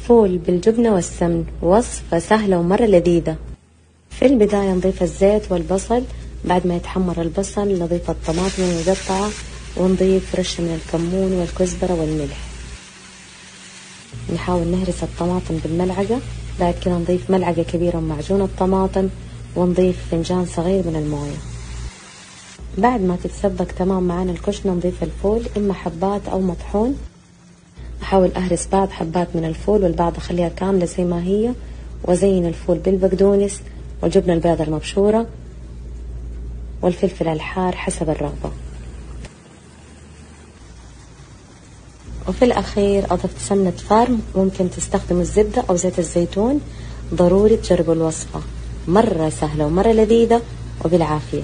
فول بالجبنة والسمن، وصفة سهلة ومرة لذيذة. في البداية نضيف الزيت والبصل، بعد ما يتحمر البصل نضيف الطماطم المقطعة ونضيف رشة من الكمون والكزبرة والملح. نحاول نهرس الطماطم بالملعقة، بعد كده نضيف ملعقة كبيرة من معجون الطماطم ونضيف فنجان صغير من الموية. بعد ما تتسبك تمام معانا الكشنة نضيف الفول، إما حبات أو مطحون. أحاول أهرس بعض حبات من الفول والبعض أخليها كاملة زي ما هي، وزين الفول بالبقدونس والجبنة البيضاء المبشورة والفلفل الحار حسب الرغبة. وفي الأخير أضفت سمنة فارم، ممكن تستخدموا الزبدة أو زيت الزيتون. ضروري تجربوا الوصفة، مرة سهلة ومرة لذيذة وبالعافية.